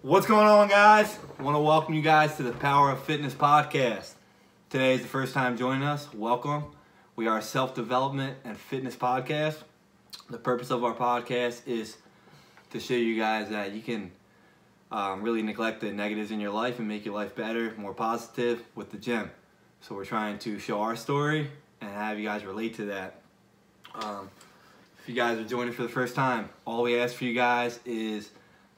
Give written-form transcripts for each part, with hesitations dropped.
What's going on, guys? I want to welcome you guys to the Power of Fitness podcast. Today is the first time joining us. Welcome. We are a self-development and fitness podcast. The purpose of our podcast is to show you guys that you can really neglect the negatives in your life and make your life better, more positive with the gym. So we're trying to show our story and have you guys relate to that. If you guys are joining for the first time, all we ask for you guys is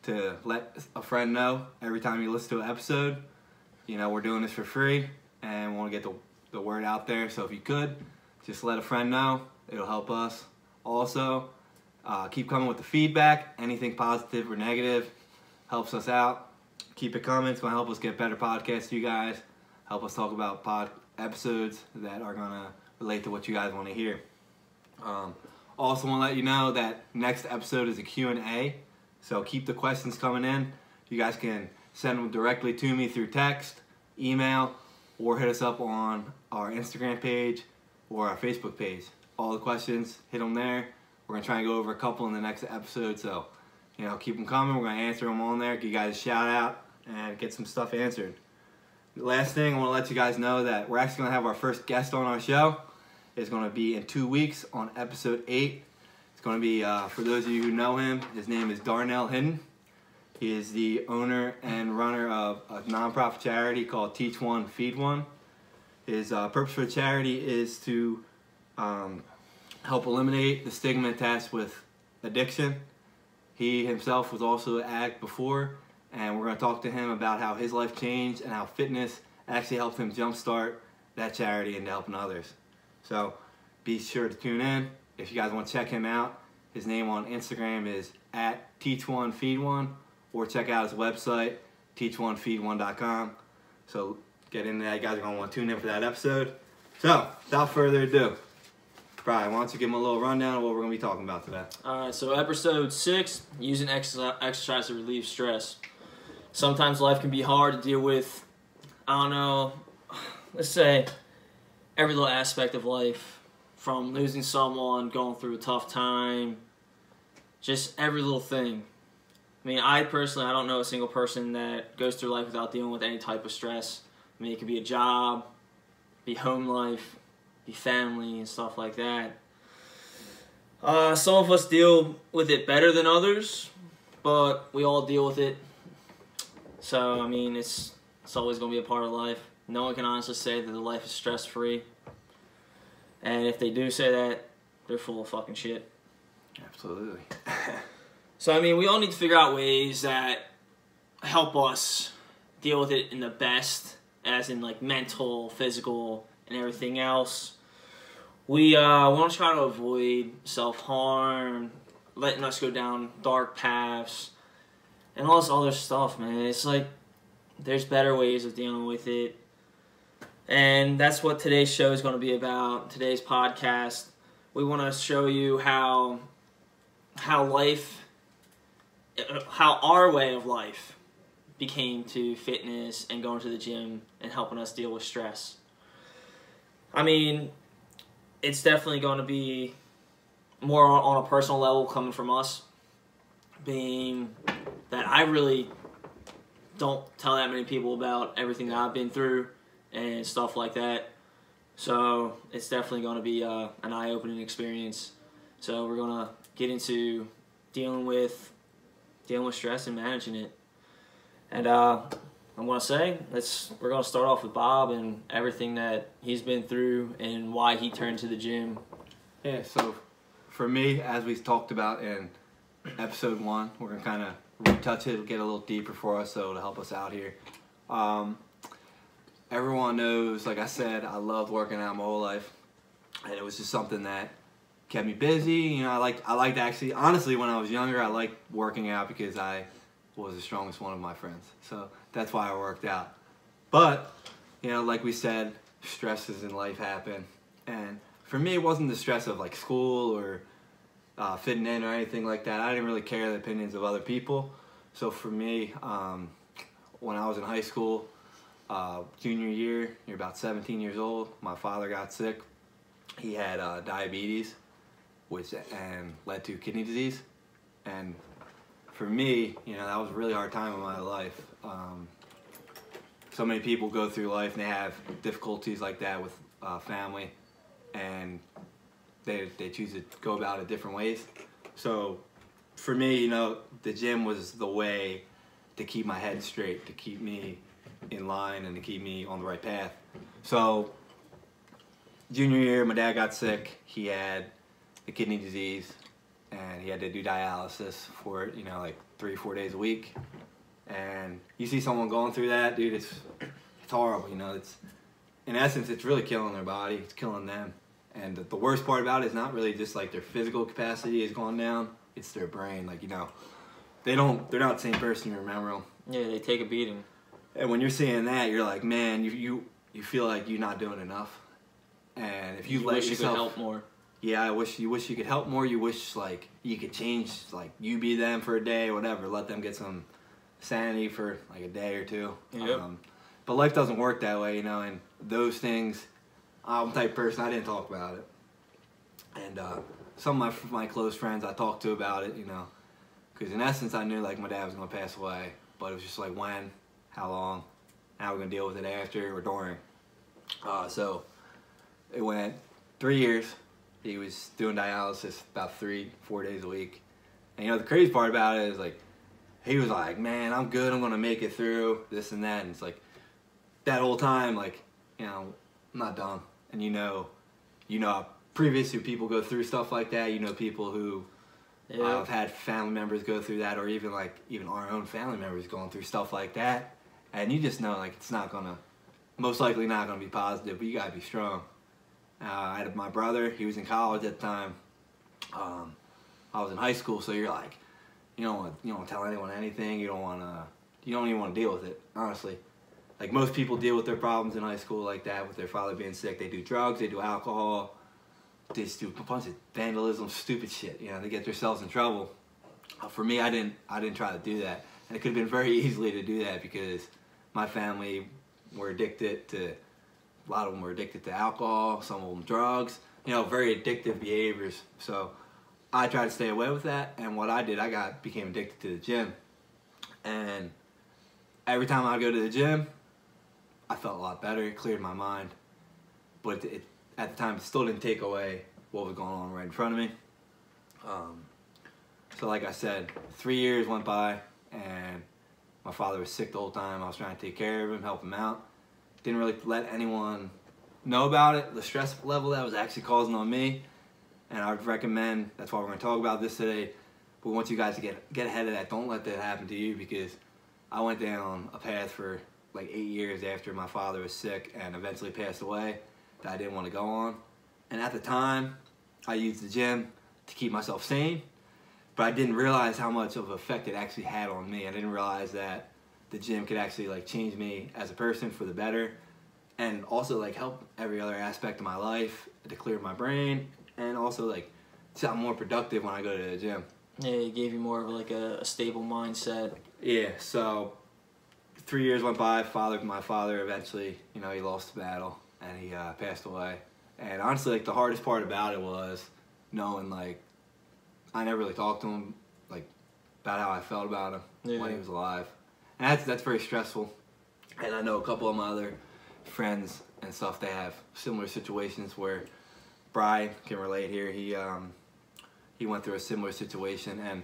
to let a friend know every time you listen to an episode. You know, we're doing this for free and we want to get the word out there. So if you could, just let a friend know. It'll help us. Also, keep coming with the feedback. Anything positive or negative helps us out. Keep it coming. It's going to help us get better podcasts to you guys. Help us talk about episodes that are going to relate to what you guys want to hear. Also want to let you know that next episode is a Q&A. So keep the questions coming in. You guys can send them directly to me through text, email, or hit us up on our Instagram page or our Facebook page. All the questions, hit them there. We're going to try and go over a couple in the next episode. So, you know, keep them coming. We're going to answer them on there, give you guys a shout out, and get some stuff answered. The last thing, I want to let you guys know that we're actually going to have our first guest on our show. It's going to be in 2 weeks on episode 8. It's going to be, for those of you who know him, his name is Darnell Hinton. He is the owner and runner of a nonprofit charity called Teach One, Feed One. His purpose for the charity is to help eliminate the stigma attached with addiction. He himself was also an addict before, and we're going to talk to him about how his life changed and how fitness actually helped him jumpstart that charity into helping others. So be sure to tune in. If you guys want to check him out, his name on Instagram is @TeachOneFeedOne, or check out his website, teachonefeedone.com. So get into that. You guys are going to want to tune in for that episode. So without further ado, Brian, why don't you give him a little rundown of what we're going to be talking about today? Alright, so episode 6, using exercise to relieve stress. Sometimes life can be hard to deal with, I don't know, let's say every little aspect of life, from losing someone, going through a tough time, just every little thing. I mean, I don't know a single person that goes through life without dealing with any type of stress. I mean, it could be a job, be home life, be family, and stuff like that. Some of us deal with it better than others, but we all deal with it. So, I mean, it's always going to be a part of life. No one can honestly say that their life is stress-free. And if they do say that, they're full of fucking shit. Absolutely. So, I mean, we all need to figure out ways that help us deal with it in the best, as in, like, mental, physical, and everything else. We want to try to avoid self-harm, letting us go down dark paths, and all this other stuff, man. It's like, there's better ways of dealing with it. And that's what today's show is going to be about, today's podcast. We want to show you how our way of life became to fitness and going to the gym and helping us deal with stress. I mean, it's definitely going to be more on a personal level coming from us, being that I really don't tell that many people about everything that I've been through and stuff like that. So it's definitely going to be an eye-opening experience. So we're going to get into dealing with stress and managing it. And I'm going to say, we're going to start off with Bob and everything that he's been through and why he turned to the gym. Yeah, so for me, as we talked about in episode 1, we're going to kind of retouch it, get a little deeper for us, so to help us out here. Everyone knows, like I said, I loved working out my whole life, and it was just something that kept me busy. You know, I liked actually, honestly, when I was younger, I liked working out because I was the strongest one of my friends. So that's why I worked out. But, you know, like we said, stresses in life happen. And for me, it wasn't the stress of like school or fitting in or anything like that. I didn't really care the opinions of other people. So for me, when I was in high school, junior year, you're about 17 years old, my father got sick. He had diabetes, which led to kidney disease. And for me, that was a really hard time in my life. So many people go through life and they have difficulties like that with family, and they choose to go about it different ways. So for me, the gym was the way to keep my head straight, to keep me in line, and to keep me on the right path. So junior year, my dad got sick. He had a kidney disease, and he had to do dialysis for it, like 3-4 days a week. And you see someone going through that, dude, it's horrible. It's, in essence, it's really killing their body. It's killing them. And the worst part about it is not really just like their physical capacity is going down. It's their brain. Like, they're not the same person you remember them. Yeah, they take a beating. And when you're seeing that, you're like, man, you feel like you're not doing enough. And if you let wish yourself, you could help more. Yeah, you wish you could help more. You wish like you could change, like you be them for a day or whatever. Let them get some sanity for like a day or two. Yep. But life doesn't work that way, and those things. I'm the type of person, I didn't talk about it. And some of my close friends I talked to about it, because in essence I knew like my dad was going to pass away, but it was just like when, how long, how we're going to deal with it after or during. So it went 3 years. He was doing dialysis about 3-4 days a week. And the crazy part about it is like, he was like, man, I'm good, I'm going to make it through this and that. And it's like, that whole time, like, I'm not done. And previously people go through stuff like that. People who have had family members go through that, or even our own family members going through stuff like that. And you just know like it's not gonna, most likely not gonna be positive. But you gotta be strong. I had my brother. He was in college at the time. I was in high school, so you're like, you don't want to tell anyone anything. You don't even want to deal with it, honestly. Like most people deal with their problems in high school like that, with their father being sick. They do drugs, they do alcohol, they just do a bunch of vandalism, stupid shit. They get themselves in trouble. For me, I didn't try to do that, and it could have been very easily to do that because my family were addicted to. A lot of them were addicted to alcohol, some of them drugs. Very addictive behaviors. So I tried to stay away with that, and what I did, I became addicted to the gym, and every time I go to the gym, I felt a lot better. It cleared my mind. But at the time, it still didn't take away what was going on right in front of me. So like I said, 3 years went by, and my father was sick the whole time. I was trying to take care of him, help him out. Didn't really let anyone know about it, the stress level that was actually causing on me. And I would recommend, that's why we're going to talk about this today, we want you guys to get ahead of that. Don't let that happen to you, because I went down a path for like 8 years after my father was sick and eventually passed away that I didn't want to go on. And at the time, I used the gym to keep myself sane, but I didn't realize how much of an effect it actually had on me. I didn't realize that the gym could actually like change me as a person for the better, and also like help every other aspect of my life, to clear my brain, and also like sound more productive when I go to the gym. Yeah, it gave you more of like a stable mindset. Yeah, so 3 years went by. My father eventually, he lost the battle and he passed away. And honestly, like the hardest part about it was knowing like I never really talked to him like about how I felt about him when he was alive, and that's very stressful. And I know a couple of my other friends and stuff, they have similar situations where Brian can relate here. He went through a similar situation, and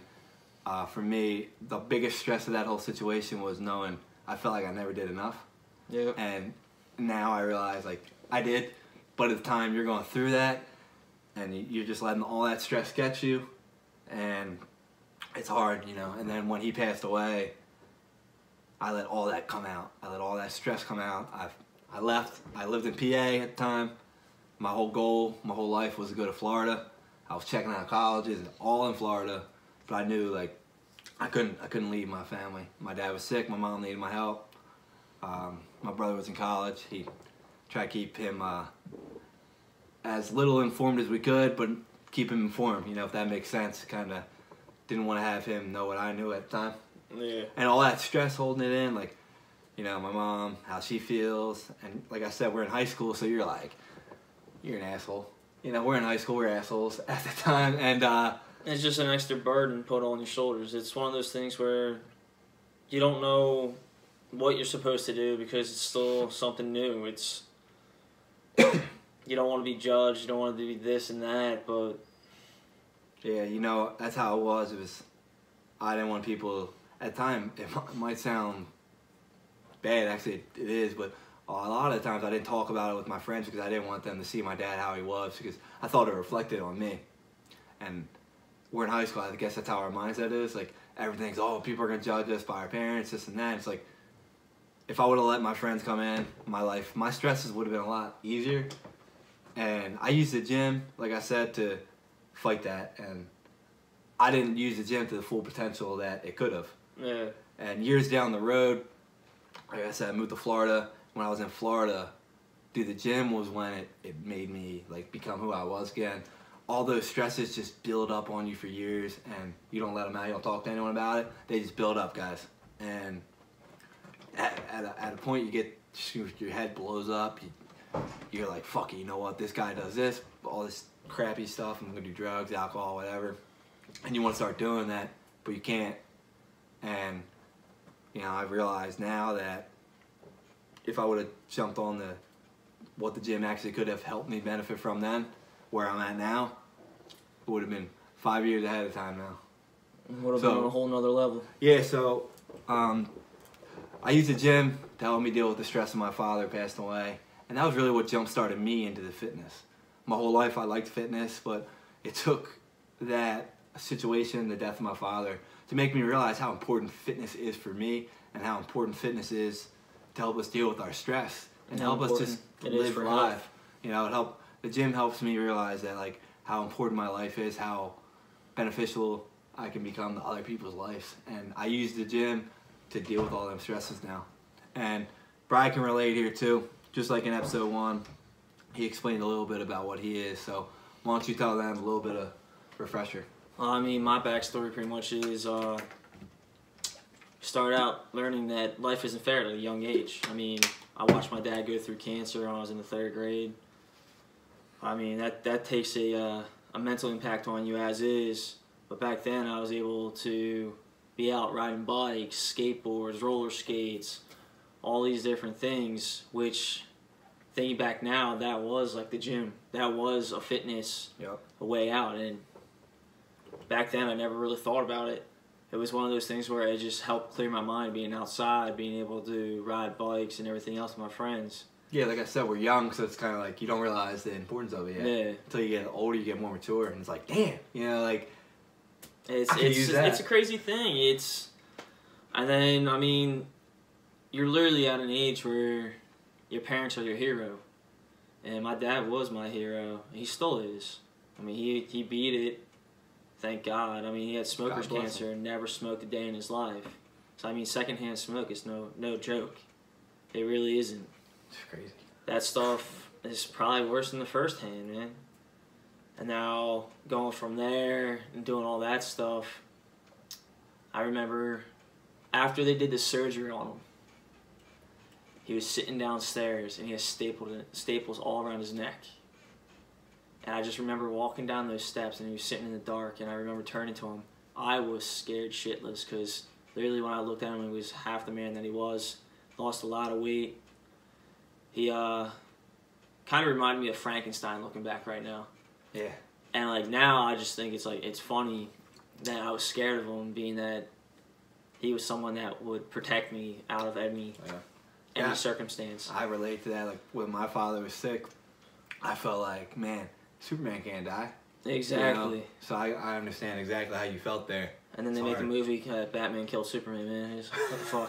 for me, the biggest stress of that whole situation was knowing I felt like I never did enough. Yep. And now I realize like I did, but at the time you're going through that, and you're just letting all that stress get you, and it's hard, And then when he passed away, I let all that come out. I let all that stress come out. I left. I lived in PA at the time. My whole goal, my whole life was to go to Florida. I was checking out colleges, all in Florida, but I knew like I couldn't leave my family. My dad was sick. My mom needed my help. My brother was in college. He tried to keep him as little informed as we could, but keep him informed. If that makes sense. Kind of didn't want to have him know what I knew at the time. Yeah. And all that stress holding it in, like, my mom, how she feels, and like I said, we're in high school, so you're like, you're an asshole. We're in high school, we're assholes at the time, and It's just an extra burden put on your shoulders. It's one of those things where you don't know what you're supposed to do because it's still something new. It's you don't want to be judged. You don't want to be this and that, but yeah, you know, that's how it was. I didn't want people, at the time, it might sound bad, actually it is, but a lot of the times I didn't talk about it with my friends because I didn't want them to see my dad how he was, because I thought it reflected on me. And we're in high school, I guess that's how our mindset is. Like, everything's, oh, people are going to judge us by our parents, this and that. It's like, if I would have let my friends come in, my stresses would have been a lot easier. And I used the gym, like I said, to fight that. And I didn't use the gym to the full potential that it could have. yeah. And years down the road, like I said, I moved to Florida. When I was in Florida, dude, the gym was when it made me like become who I was again. All those stresses just build up on you for years, and you don't let them out. You don't talk to anyone about it. They just build up, guys. And at a point, you get your head blows up. You're like, fuck it, you know what? This guy does this, all this crappy stuff. I'm gonna do drugs, alcohol, whatever. And you want to start doing that, but you can't. And you know, I've realized now that if I would have jumped on what the gym actually could have helped me benefit from then, where I'm at now, it would have been 5 years ahead of time now. Would have been on a whole nother level. Yeah, so I used the gym to help me deal with the stress of my father passing away, and that was really what jump-started me into the fitness. My whole life I liked fitness, but it took that situation, the death of my father, to make me realize how important fitness is for me and how important fitness is to help us deal with our stress and help us just live life. You know, the gym helps me realize that, like, how important my life is, how beneficial I can become to other people's lives. And I use the gym to deal with all them stresses now. And Brian can relate here too. Just like in episode 1, he explained a little bit about what he is. So why don't you tell them a little bit of refresher? I mean, my backstory pretty much is started out learning that life isn't fair at a young age. I mean, I watched my dad go through cancer when I was in the 3rd grade. I mean, that takes a mental impact on you as is. But back then, I was able to be out riding bikes, skateboards, roller skates, all these different things, which, thinking back now, that was like the gym. That was a fitness, a way out. And back then, I never really thought about it. It was one of those things where it just helped clear my mind, being outside, being able to ride bikes and everything else with my friends. Yeah, like I said, we're young, so it's kind of like you don't realize the importance of it yet. Yeah. Until you get older, you get more mature, and it's like, damn, you know, like, it's a crazy thing. And then, I mean, you're literally at an age where your parents are your hero. And my dad was my hero. He still is. I mean, he beat it. Thank God. I mean, he had smoker's cancer and never smoked a day in his life. So, I mean, secondhand smoke is no joke. It really isn't. It's crazy. That stuff is probably worse than the firsthand, man. And now, going from there and doing all that stuff, I remember after they did the surgery on him, he was sitting downstairs and he has staples all around his neck. And I just remember walking down those steps and he was sitting in the dark, and I remember turning to him. I was scared shitless because literally when I looked at him, he was half the man that he was. Lost a lot of weight. He kind of reminded me of Frankenstein looking back right now. Yeah. And like now I just think it's funny that I was scared of him, being that he was someone that would protect me out of any circumstance. I relate to that. Like when my father was sick, I felt like, man, Superman can't die. Exactly. You know? So I understand exactly how you felt there. And then they make a movie, Batman Killed Superman, man. What the fuck?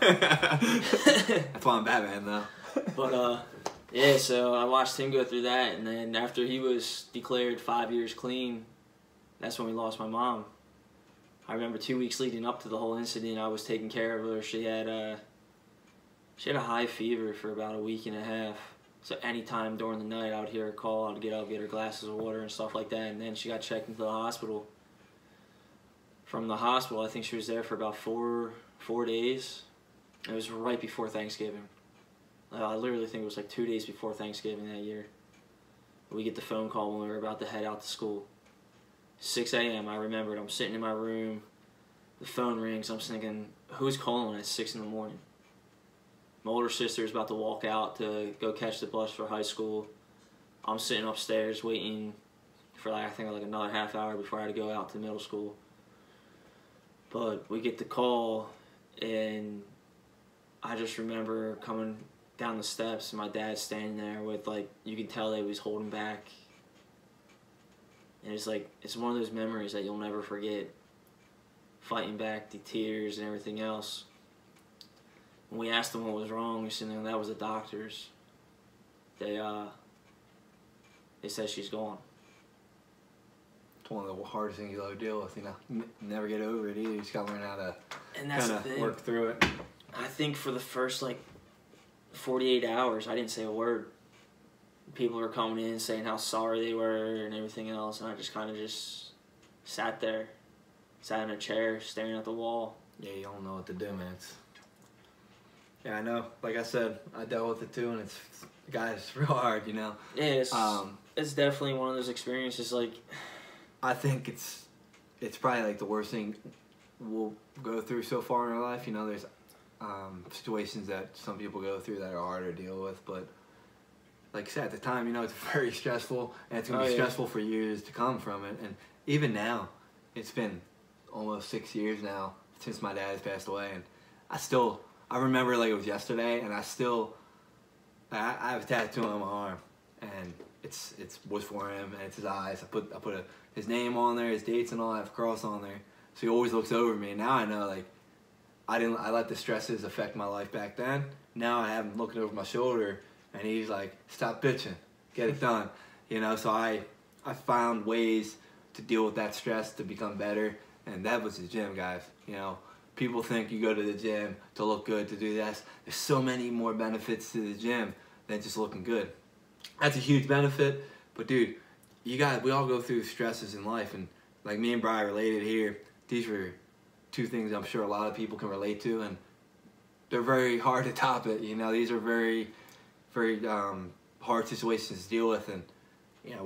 That's why I'm Batman, though. But, yeah, so I watched him go through that, and then after he was declared 5 years clean, that's when we lost my mom. I remember 2 weeks leading up to the whole incident, I was taking care of her. She had a high fever for about a week and a half. So anytime during the night, I would hear her call. I'd get up, get her glasses of water and stuff like that. And then she got checked into the hospital. From the hospital, I think she was there for about four days. It was right before Thanksgiving. I literally think it was like 2 days before Thanksgiving that year. We get the phone call when we were about to head out to school. 6 a.m. I remembered. I'm sitting in my room. The phone rings. I'm thinking, who's calling at 6 in the morning? My older sister's about to walk out to go catch the bus for high school. I'm sitting upstairs waiting for I think another half hour before I had to go out to middle school. But we get the call, and I just remember coming down the steps and my dad standing there with you could tell that he was holding back. And it's one of those memories that you'll never forget. Fighting back the tears and everything else. When we asked him what was wrong, we said, that was the doctors. They said she's gone. It's one of the hardest things you'll ever deal with, never get over it either. You just gotta learn how to kind of work through it. I think for the first 48 hours, I didn't say a word. People were coming in saying how sorry they were and everything else, and I just kind of sat there, sat in a chair, staring at the wall. Yeah, you don't know what to do, man. Yeah, I know. Like I said, I dealt with it too, and it's real hard, Yeah, it's definitely one of those experiences. I think it's probably the worst thing we'll go through so far in our life. There's situations that some people go through that are harder to deal with, but like I said, at the time, it's very stressful, and it's gonna be stressful for years to come from it. And even now, it's been almost 6 years now since my dad has passed away, and I remember it was yesterday, and I have a tattoo on my arm, and it's was for him, and it's his eyes. I put his name on there, his dates and all. I have a cross on there, so he always looks over me. And now I know I let the stresses affect my life back then. Now I have him looking over my shoulder, and he's like, "Stop bitching, get it done." So I found ways to deal with that stress to become better, and that was the gym, guys. People think you go to the gym to look good, to do this. There's so many more benefits to the gym than just looking good. That's a huge benefit, but dude, we all go through stresses in life, and me and Brian related here. These were two things I'm sure a lot of people can relate to, and they're very hard to top it. These are very, very hard situations to deal with, and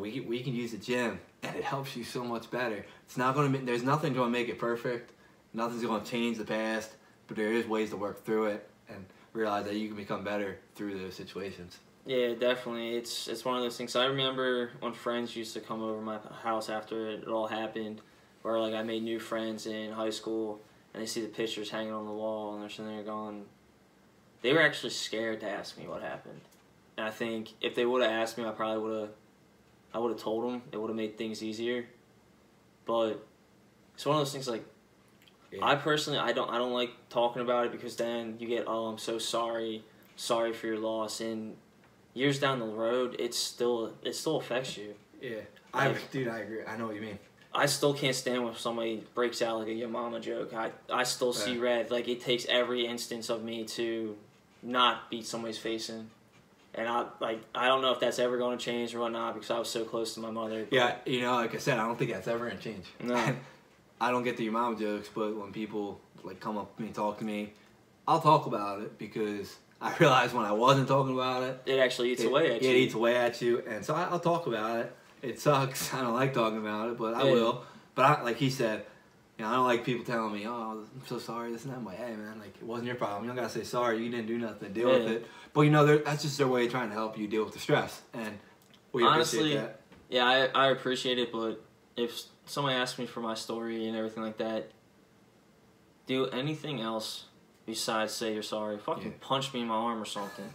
we can use the gym, and it helps you so much better. There's nothing going to make it perfect. Nothing's going to change the past, but there is ways to work through it and realize that you can become better through those situations. Yeah, definitely. It's one of those things. I remember when friends used to come over my house after it all happened, or I made new friends in high school, and they see the pictures hanging on the wall, and they're sitting there going, they were actually scared to ask me what happened. And I think if they would have asked me, I would have told them. It would have made things easier. But it's one of those things yeah. I personally, I don't like talking about it, because then you get, I'm so sorry for your loss, and years down the road, it still affects you. Yeah, dude, I agree. I know what you mean. I still can't stand when somebody breaks out a "your mama" joke. I still see red. It takes every instance of me to not beat somebody's face in, and I don't know if that's ever going to change or whatnot, because I was so close to my mother. Yeah, like I said, I don't think that's ever going to change. No. I don't get the "your mama" jokes, but when people come up to me and talk to me, I'll talk about it, because I realized when I wasn't talking about it, it actually eats away at you. It eats away at you, and so I'll talk about it. It sucks. I don't like talking about it, but I will. But like he said, I don't like people telling me, "Oh, I'm so sorry, this and that." I'm like, "Hey, man, it wasn't your problem. You don't gotta say sorry. You didn't do nothing to deal with it." But that's just their way of trying to help you deal with the stress, and we honestly appreciate that. Yeah, I appreciate it. But if somebody asks me for my story and everything like that, do anything else besides say you're sorry. Fucking punch me in my arm or something.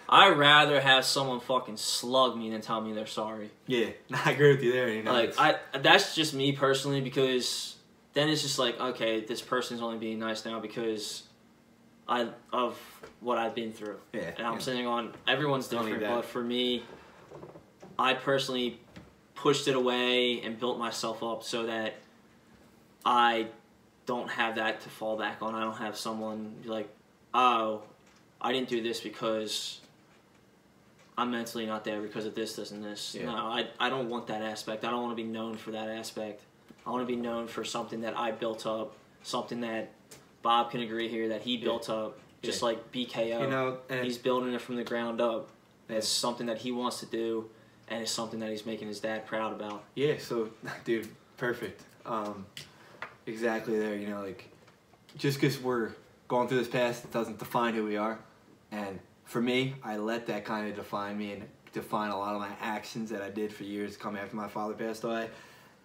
I'd rather have someone fucking slug me than tell me they're sorry. Yeah, I agree with you there. That's just me personally, because then it's just okay, this person's only being nice now because of what I've been through. Yeah. And I'm sitting on, everyone's different, but for me, I personally pushed it away and built myself up so that I don't have that to fall back on. I don't have someone be like, "Oh, I didn't do this because I'm mentally not there because of this and this." Yeah. No, I don't want that aspect. I don't want to be known for that aspect. I want to be known for something that I built up, something that Bob can agree here that he built up, just like BKO. He's building it from the ground up. It's something that he wants to do, and it's something that he's making his dad proud about. Yeah, so, dude, Perfect. Exactly there. You know, like just because we're going through this past, it doesn't define who we are. And for me, I let that kind of define me and define a lot of my actions that I did for years coming after my father passed away.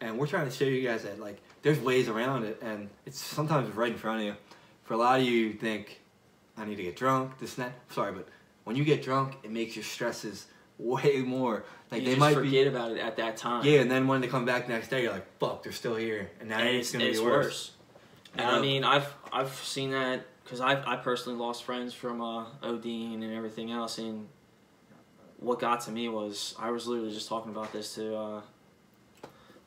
And we're trying to show you guys that like there's ways around it, and it's sometimes right in front of you. For a lot of you think, I need to get drunk, this and that. Sorry, but when you get drunk, it makes your stresses way more. Like you they just might forget about it at that time. Yeah, and then when they come back the next day, you're like, fuck, they're still here, and now it's gonna be worse. And I mean, I've seen that because I personally lost friends from ODing and everything else, and what got to me was I was literally just talking about this to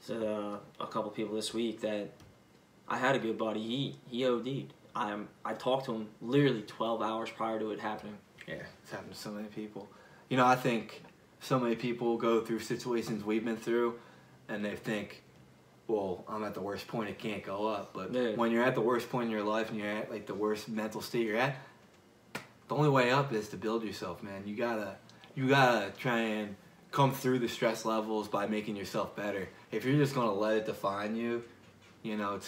a couple people this week that I had a good buddy. He OD'd. I talked to him literally 12 hours prior to it happening. Yeah, it's happened to so many people. You know, I think so many people go through situations we've been through, and they think, well, I'm at the worst point, it can't go up. But when you're at the worst point in your life and you're at like the worst mental state you're at, the only way up is to build yourself, man. You gotta try and come through the stress levels by making yourself better. If you're just gonna let it define you, you know,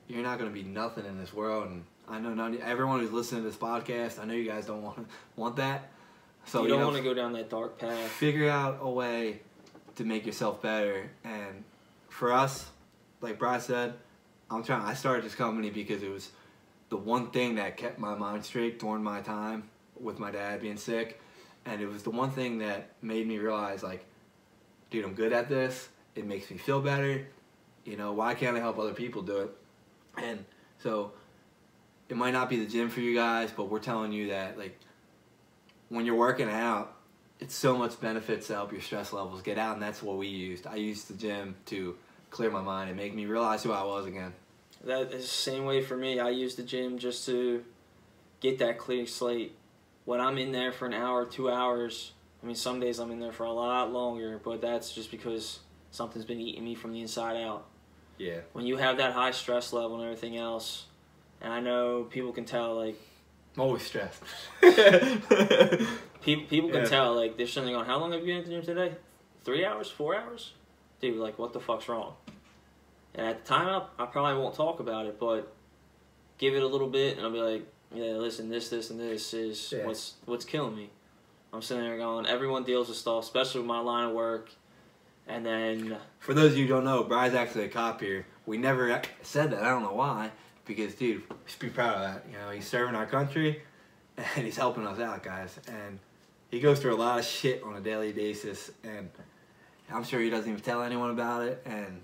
you're not gonna be nothing in this world. And I know everyone who's listening to this podcast, I know you guys don't want that. So you don't want to go down that dark path. Figure out a way to make yourself better. And for us, like Brad said, I started this company because it was the one thing that kept my mind straight during my time with my dad being sick. And it was the one thing that made me realize, like, dude, I'm good at this. It makes me feel better. You know, why can't I help other people do it? And so it might not be the gym for you guys, but we're telling you that, like, when you're working out, it's so much benefits to help your stress levels get out, and that's what we used. I used the gym to clear my mind and make me realize who I was again. That is the same way for me. I use the gym just to get that clear slate. When I'm in there for an hour, 2 hours, I mean, some days I'm in there for a lot longer, but that's just because something's been eating me from the inside out. Yeah. When you have that high stress level and everything else, and I know people can tell, like... I'm always stressed. people can tell, like, they're sitting going, how long have you been at the gym today? 3 hours? 4 hours? Dude, like, what the fuck's wrong? And at the time, I probably won't talk about it, but give it a little bit, and I'll be like, yeah, listen, this, and this is what's killing me. I'm sitting there going, everyone deals with stuff, especially with my line of work. And then... For those of you who don't know, Brian's actually a cop here. We never said that. I don't know why. Because, dude, we should be proud of that. You know, he's serving our country, and he's helping us out, guys. And he goes through a lot of shit on a daily basis, and I'm sure he doesn't even tell anyone about it. And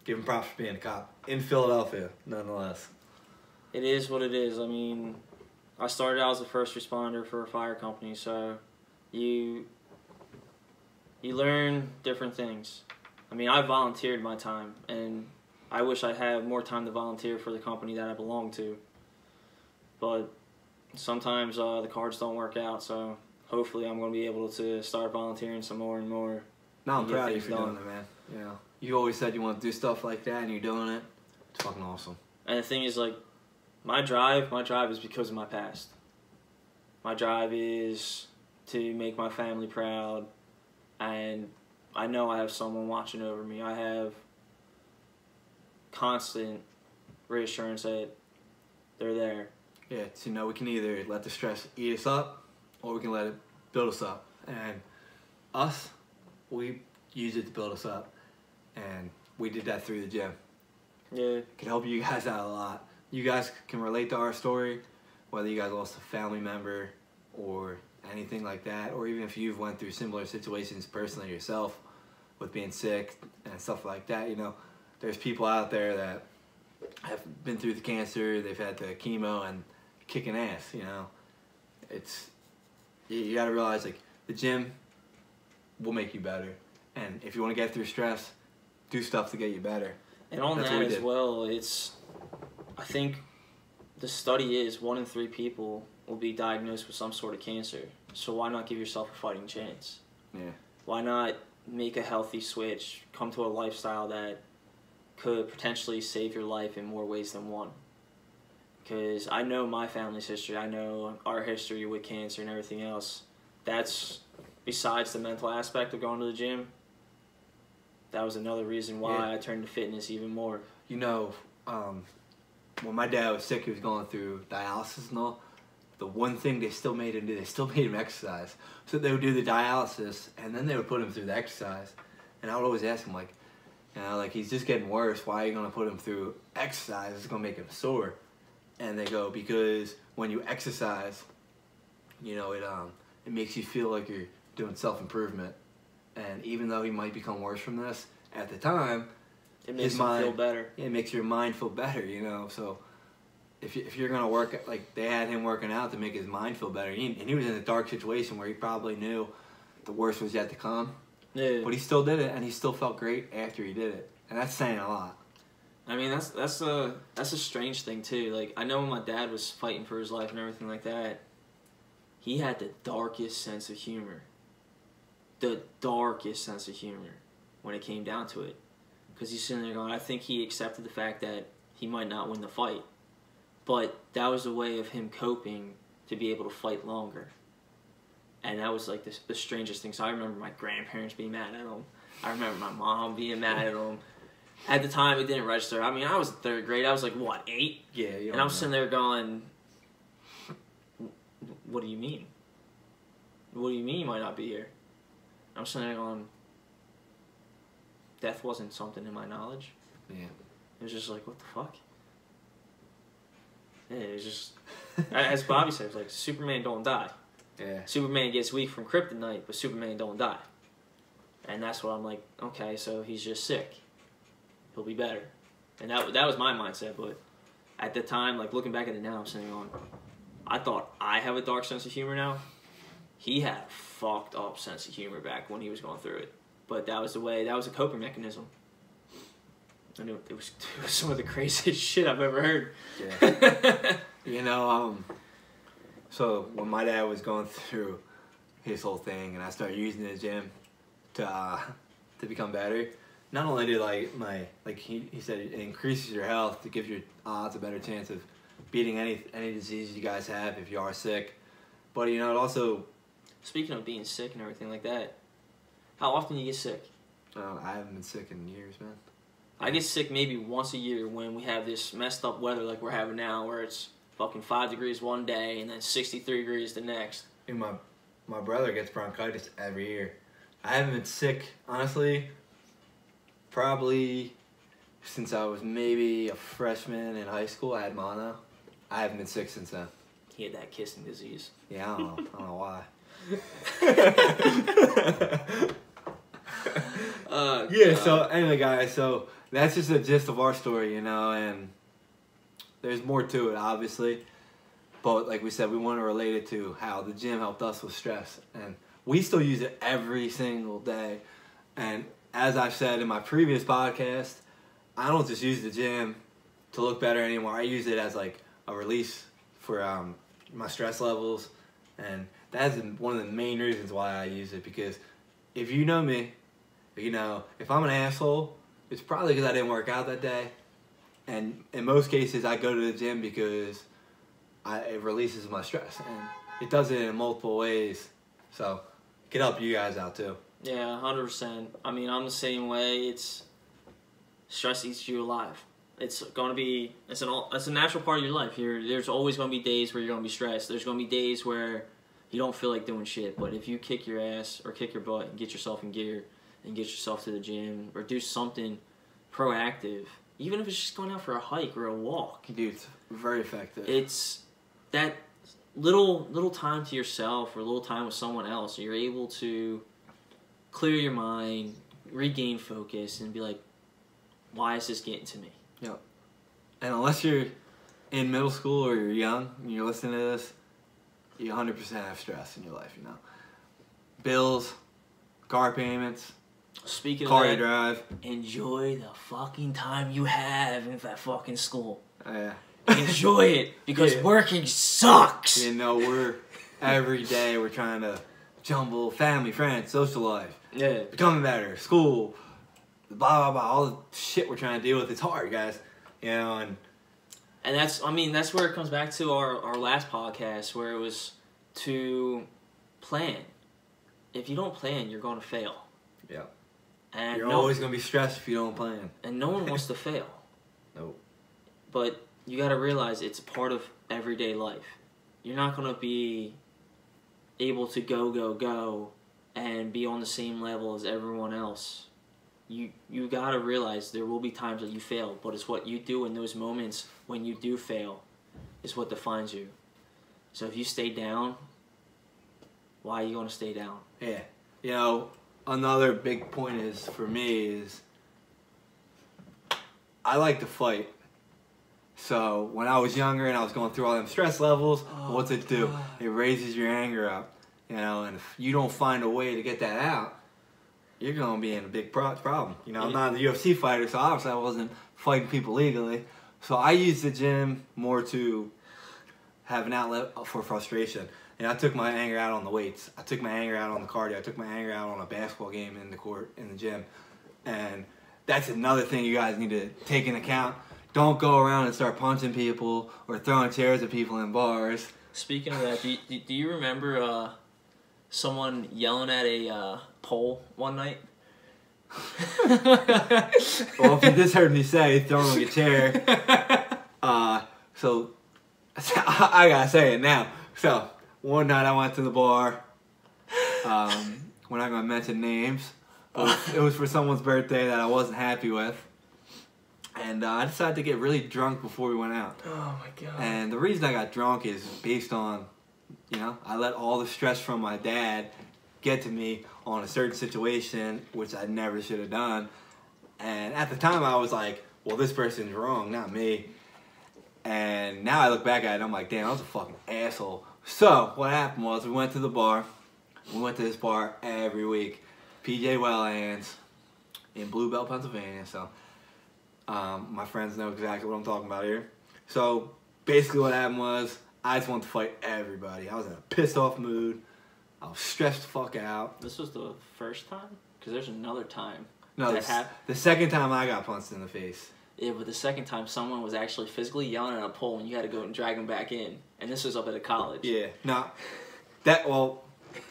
give him props for being a cop in Philadelphia, nonetheless. It is what it is. I mean, I started out as a first responder for a fire company, so you learn different things. I mean, I volunteered my time, and I wish I had more time to volunteer for the company that I belong to. But sometimes the cards don't work out, so hopefully I'm going to be able to start volunteering some more and more. No, I'm proud of you for doing it, man. You know, you always said you want to do stuff like that, and you're doing it. It's fucking awesome. And the thing is, like, my drive is because of my past. My drive is to make my family proud, and I know I have someone watching over me. I have constant reassurance that they're there. Yeah, so, you know, we can either let the stress eat us up, or we can let it build us up. And us, we use it to build us up, and we did that through the gym. Yeah. It can help you guys out a lot. You guys can relate to our story, whether you guys lost a family member or anything like that, or even if you've went through similar situations personally yourself with being sick and stuff like that. You know, there's people out there that have been through the cancer, they've had the chemo, and kicking ass. You know, you got to realize, like, the gym will make you better, and if you want to get through stress, do stuff to get you better. And on that as well, I think the study is 1 in 3 people will be diagnosed with some sort of cancer. So why not give yourself a fighting chance? Yeah. Why not make a healthy switch, come to a lifestyle that could potentially save your life in more ways than one? Because I know my family's history. I know our history with cancer and everything else. That's, besides the mental aspect of going to the gym, that was another reason why I turned to fitness even more. You know, when my dad was sick, he was going through dialysis and all. The one thing they still made him do, they still made him exercise. So they would do the dialysis, and then they would put him through the exercise. And I would always ask him, like, you know, like, he's just getting worse. Why are you going to put him through exercise? It's going to make him sore. And they go, because when you exercise, you know, it makes you feel like you're doing self-improvement. And even though he might become worse from this, at the time, it makes him feel better. Yeah, it makes your mind feel better, you know. So if you're going to work, like, they had him working out to make his mind feel better. And he was in a dark situation where he probably knew the worst was yet to come. Yeah. But he still did it, and he still felt great after he did it. And that's saying a lot. I mean, that's a strange thing, too. Like, I know when my dad was fighting for his life and everything like that, he had the darkest sense of humor. The darkest sense of humor when it came down to it. Because he's sitting there going, I think he accepted the fact that he might not win the fight. But that was a way of him coping to be able to fight longer. And that was like the strangest thing. So I remember my grandparents being mad at him. I remember my mom being mad at him. At the time, it didn't register. I mean, I was in 3rd grade. I was like, what, 8? Yeah. And I'm sitting there going, what do you mean? What do you mean you might not be here? I'm sitting there going, death wasn't something in my knowledge. Yeah. It was just like, what the fuck? Yeah, it was just, as Bobby said, it was like, Superman don't die. Yeah. Superman gets weak from kryptonite, but Superman don't die. And that's what I'm like, okay, so he's just sick. He'll be better. And that was my mindset, but at the time, like, looking back at it now, I'm sitting on, I thought I have a dark sense of humor now. He had a fucked up sense of humor back when he was going through it. But that was the way, that was a coping mechanism. And it was some of the craziest shit I've ever heard. Yeah. You know, so when my dad was going through his whole thing and I started using the gym to become better, not only did he said it increases your health, it gives your odds a better chance of beating any diseases you guys have if you are sick. But, you know, it also... Speaking of being sick and everything like that, how often do you get sick? I haven't been sick in years, man. I get sick maybe once a year when we have this messed up weather like we're having now, where it's fucking 5 degrees one day and then 63 degrees the next. And my brother gets bronchitis every year. I haven't been sick, honestly, probably since I was maybe a freshman in high school. I had mono. I haven't been sick since then. He had that kissing disease. Yeah, I don't know why. Yeah, so anyway, guys, so that's just the gist of our story, you know, and there's more to it, obviously. But like we said, we want to relate it to how the gym helped us with stress. And we still use it every single day. And as I've said in my previous podcast, I don't just use the gym to look better anymore. I use it as like a release for my stress levels. And that's one of the main reasons why I use it. Because if you know me, you know, if I'm an asshole, it's probably because I didn't work out that day. And in most cases, I go to the gym because it releases my stress. And it does it in multiple ways. So it can help you guys out too. Yeah, 100%. I mean, I'm the same way. Stress eats you alive. It's going to be, it's a natural part of your life. There's always going to be days where you're going to be stressed. There's going to be days where you don't feel like doing shit. But if you kick your ass or kick your butt and get yourself in gear and get yourself to the gym or do something proactive, even if it's just going out for a hike or a walk. Dude, it's very effective. It's that little time to yourself or a little time with someone else. You're able to clear your mind, regain focus, and be like, why is this getting to me? Yep. And unless you're in middle school or you're young and you're listening to this, you 100% have stress in your life, you know. Bills, car payments, Speaking car of you that, drive. enjoy the fucking time you have in that fucking school. Yeah. Enjoy it, because Yeah. working sucks. You know, every day we're trying to jumble family, friends, social life, Yeah. becoming better, school, blah, blah, blah, all the shit we're trying to deal with. It's hard, guys. You know, And that's where it comes back to our last podcast, where it was to plan. If you don't plan, you're going to fail. yeah. And You're always going to be stressed if you don't plan. And no one wants to fail. Nope. But you got to realize it's a part of everyday life. You're not going to be able to go and be on the same level as everyone else. You got to realize there will be times that you fail, but it's what you do in those moments when you do fail is what defines you. So if you stay down, why are you going to stay down? Yeah. You know, another big point is, for me, is I like to fight. So when I was younger and I was going through all them stress levels, what's it do? It raises your anger up. You know, and if you don't find a way to get that out, you're going to be in a big problem. You know, I'm not a UFC fighter, so obviously I wasn't fighting people legally. So I used the gym more to have an outlet for frustration. And I took my anger out on the weights. I took my anger out on the cardio. I took my anger out on a basketball game in the court, in the gym. And that's another thing you guys need to take into account. Don't go around and start punching people or throwing chairs at people in bars. Speaking of that, do you remember someone yelling at a pole one night? Well, if you just heard me say throwing a chair, so I gotta say it now. So one night I went to the bar. We're not gonna mention names. It was for someone's birthday that I wasn't happy with, and I decided to get really drunk before we went out. Oh my god! And the reason I got drunk is based on, you know, I let all the stress from my dad get to me on a certain situation, which I never should have done. And at the time I was like, well, this person's wrong, not me. And now I look back at it and I'm like, damn, I was a fucking asshole. So what happened was we went to the bar. We went to this bar every week. PJ Wellhands in Blue Bell, Pennsylvania. So my friends know exactly what I'm talking about here. So basically what happened was I just wanted to fight everybody. I was in a pissed off mood. I was stressed the fuck out. This was the first time? Because there's another time. No, the second time I got punched in the face. Yeah, but the second time someone was actually physically yelling at a pole and you had to go and drag them back in. And this was up at a college. Yeah, no. That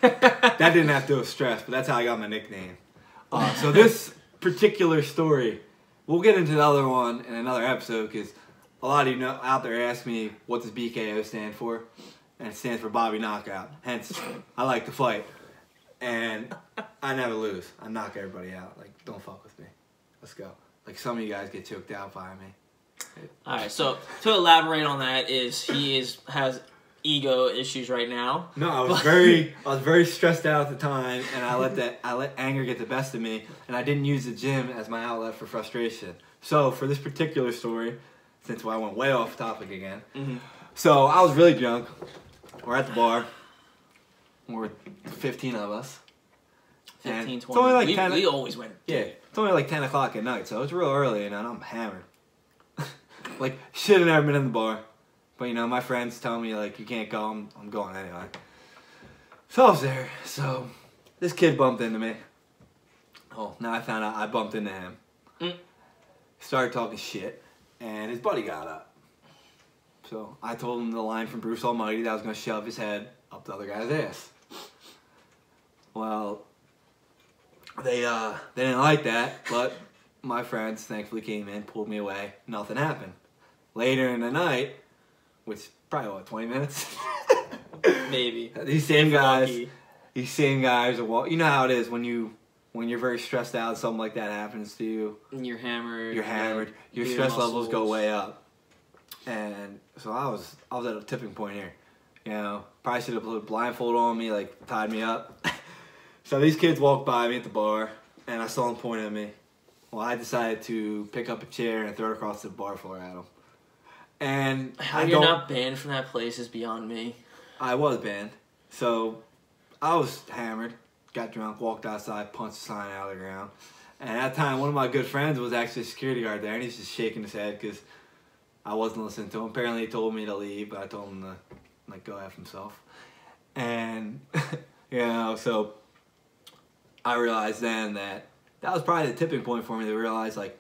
didn't have to do with stress, but that's how I got my nickname. So this particular story, we'll get into the other one in another episode because a lot of you know out there ask me what does BKO stand for, and it stands for Bobby Knockout. Hence, I like to fight, and I never lose. I knock everybody out. Like, don't fuck with me. Let's go. Like some of you guys get choked out by me. All right. So to elaborate on that has ego issues right now. No, I was very stressed out at the time, and I let anger get the best of me, and I didn't use the gym as my outlet for frustration. So for this particular story, since I went way off topic again, so I was really drunk. We're at the bar. We're 15 of us. 15, 20. It's only like 10. We always went. Yeah, it's only like 10 o'clock at night, so it's real early, you know, and I'm hammered. Like, should have never been in the bar. But, you know, my friends tell me, like, you can't go. I'm going anyway. So I was there. So this kid bumped into me. Oh, now I found out I bumped into him. Started talking shit, and his buddy got up. So I told him the line from Bruce Almighty that I was going to shove his head up the other guy's ass. Well, they didn't like that, but my friends thankfully came in, pulled me away. Nothing happened. Later in the night, which probably 20 minutes? Maybe. These same guys are you know how it is when you're very stressed out, something like that happens to you. And you're hammered. Your stress levels go way up. And so I was at a tipping point here. You know, probably should have put a blindfold on me, like tied me up. So these kids walked by me at the bar, and I saw them point at me. Well, I decided to pick up a chair and throw it across the bar floor at them. And how you're not banned from that place is beyond me. I was banned. So I was hammered, got drunk, walked outside, punched the sign out of the ground. And at the time, one of my good friends was actually a security guard there, and he's just shaking his head because I wasn't listening to him. Apparently, he told me to leave, but I told him to like go F himself. And you know, so I realized then that was probably the tipping point for me to realize, like,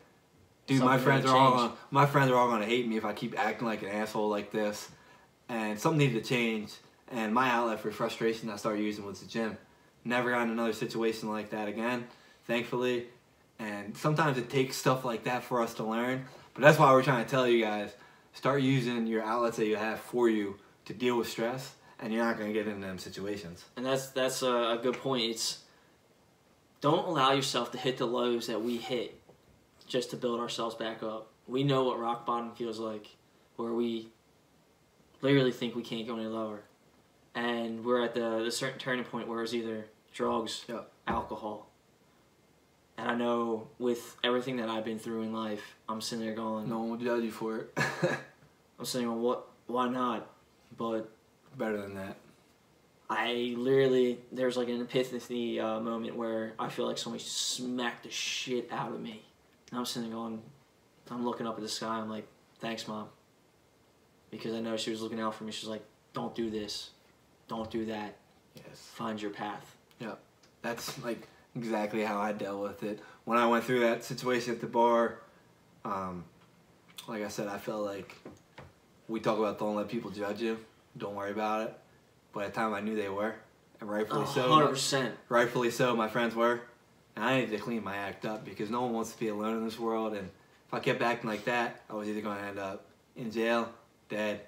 dude, my friends are all gonna hate me if I keep acting like an asshole like this. And something needed to change. And my outlet for frustration I started using was the gym. Never got in another situation like that again, thankfully. And sometimes it takes stuff like that for us to learn. But that's why we're trying to tell you guys, start using your outlets that you have for you to deal with stress, and you're not going to get into them situations. And that's a good point. It's don't allow yourself to hit the lows that we hit just to build ourselves back up. We know what rock bottom feels like, where we literally think we can't go any lower. And we're at the certain turning point where it's either drugs, alcohol. And I know with everything that I've been through in life, I'm sitting there going... No one will judge you for it. I'm sitting there going, why not? But... Better than that. I literally... There's like an epiphany moment where I feel like somebody smacked the shit out of me. And I'm sitting there going... I'm looking up at the sky. I'm like, thanks, Mom. Because I know she was looking out for me. She's like, don't do this. Don't do that. Yes. Find your path. Yep. That's like exactly how I dealt with it. When I went through that situation at the bar, like I said, I felt like we talk about don't let people judge you. Don't worry about it. But at the time I knew they were. And rightfully so. 100%. Rightfully so, my friends were. And I needed to clean my act up because no one wants to be alone in this world. And if I kept acting like that, I was either going to end up in jail, dead,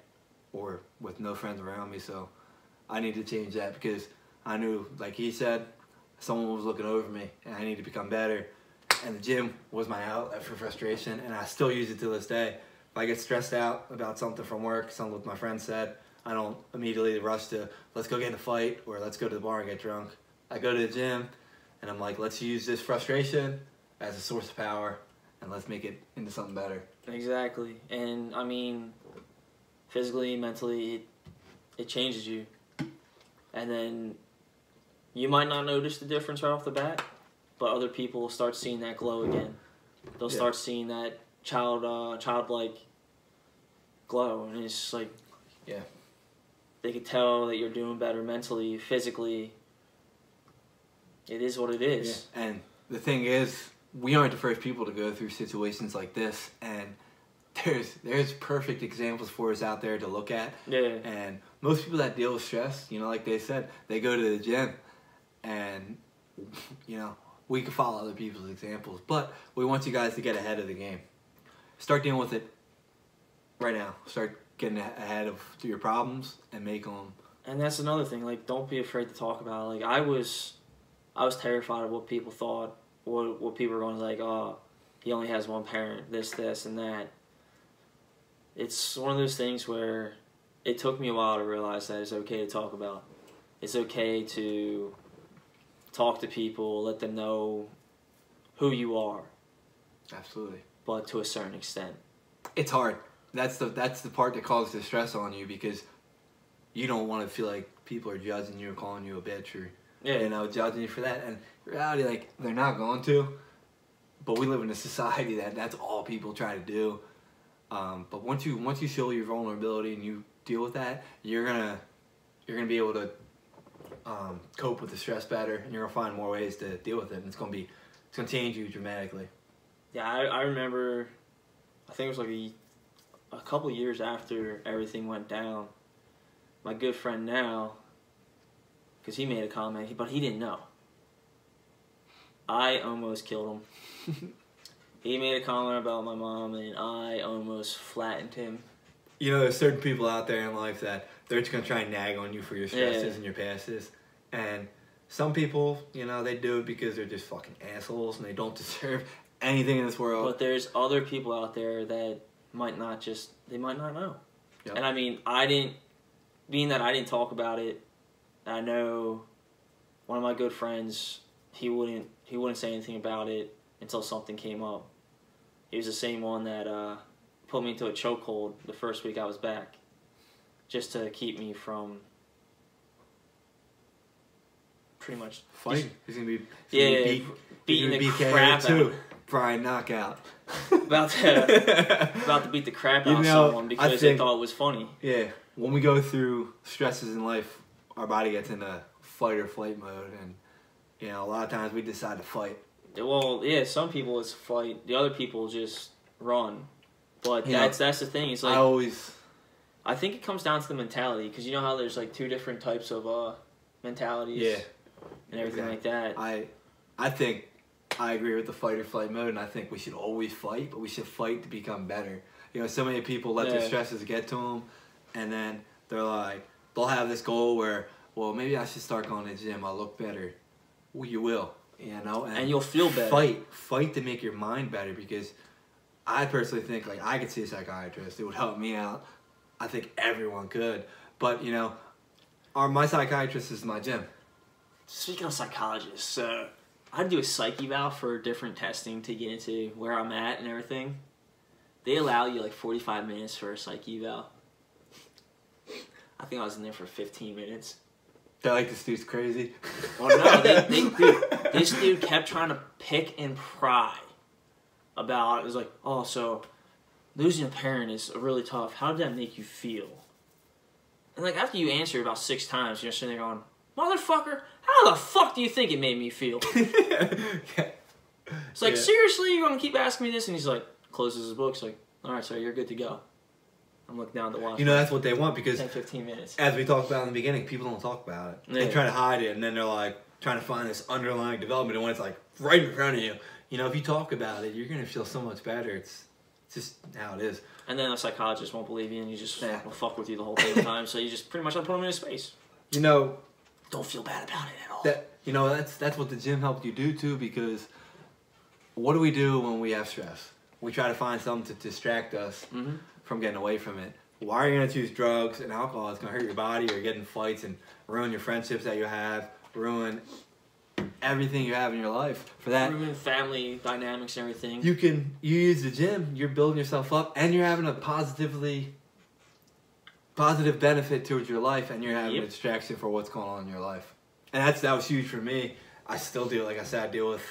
or with no friends around me. So I need to change that because I knew, like he said, someone was looking over me and I need to become better. And the gym was my outlet for frustration, and I still use it to this day. If I get stressed out about something from work, something what my friend said, I don't immediately rush to, let's go get in a fight or let's go to the bar and get drunk. I go to the gym and I'm like, let's use this frustration as a source of power and let's make it into something better. Exactly. And I mean, physically, mentally, it changes you. And then you might not notice the difference right off the bat, but other people will start seeing that glow again. They'll start seeing that childlike glow, and it's just like, they could tell that you're doing better mentally, physically. It is what it is. Yeah. And the thing is, we aren't the first people to go through situations like this, and there's perfect examples for us out there to look at. Yeah. And most people that deal with stress, you know, like they said, they go to the gym, and you know, we can follow other people's examples, but we want you guys to get ahead of the game. Start dealing with it right now. Start getting ahead of your problems and make them. And that's another thing. Like, don't be afraid to talk about it. Like, I was terrified of what people thought. What people were going to like, oh, he only has one parent, this, and that. It's one of those things where it took me a while to realize that it's okay to talk about. It's okay to talk to people, let them know who you are. Absolutely. But to a certain extent. It's hard. That's the part that causes the stress on you because you don't want to feel like people are judging you or calling you a bitch or you know, judging you for that. And in reality, like, they're not going to. But we live in a society that's all people try to do. But once you show your vulnerability and you deal with that, you're gonna be able to cope with the stress better, and you're gonna find more ways to deal with it. And it's gonna change you dramatically. Yeah, I remember. I think it was like a couple years after everything went down. My good friend now, because he made a comment, but he didn't know. I almost killed him. He made a comment about my mom, and I almost flattened him. You know, there's certain people out there in life that they're just going to try and nag on you for your stresses and your passes. And some people, you know, they do it because they're just fucking assholes and they don't deserve anything in this world. But there's other people out there that might not know. Yep. And I mean, being that I didn't talk about it, I know one of my good friends, he wouldn't say anything about it until something came up. He was the same one that put me into a chokehold the first week I was back, just to keep me from pretty much fighting. He's gonna be beating the crap out of Brian knockout. about to beat the crap out of someone because they thought it was funny. Yeah, when we go through stresses in life, our body gets in a fight or flight mode, and you know, a lot of times we decide to fight. Well, yeah, some people it's fight. The other people just run. But that's the thing. It's like I think it comes down to the mentality, because you know how there's like two different types of mentalities, and everything like that. I think I agree with the fight or flight mode, and I think we should always fight, but we should fight to become better. You know, so many people let their stresses get to them, and then they're like, they'll have this goal where, well, maybe I should start going to the gym. I'll look better. Well, you will, you know, and you'll feel better. Fight to make your mind better, because I personally think, like, I could see a psychiatrist. It would help me out. I think everyone could, but you know, my psychiatrist is my gym. Speaking of psychologists, I'd do a psych eval for different testing to get into where I'm at and everything. They allow you like 45 minutes for a psych eval. I think I was in there for 15 minutes. They're like, this dude's crazy. Well, no, dude, this dude kept trying to pick and pry about, it was like, oh, so losing a parent is really tough. How did that make you feel? And like, after you answer about 6 times, you're sitting there going, motherfucker, how the fuck do you think it made me feel? It's like, seriously, you're going to keep asking me this? And he's like, closes his book. He's like, all right, sir, you're good to go. I'm looking down at the watch. You know, that's what they want, because 10, 15 minutes. As we talked about in the beginning, people don't talk about it. They try to hide it, and then they're like trying to find this underlying development, and when it's like right in front of you, you know, if you talk about it, you're going to feel so much better. It's just how it is. And then a psychologist won't believe you, and you just will fuck with you the whole time, so you just pretty much have to put them in his space. You know, don't feel bad about it at all. You know, that's what the gym helped you do too, because what do we do when we have stress? We try to find something to distract us from getting away from it. Why are you going to choose drugs and alcohol? It's going to hurt your body, or get in fights and ruin your friendships that you have, ruin everything you have in your life for that. Ruin family dynamics and everything. You use the gym, you're building yourself up, and you're having a positive benefit towards your life, and you're having a distraction for what's going on in your life. And that was huge for me. I still do, like I said, I deal with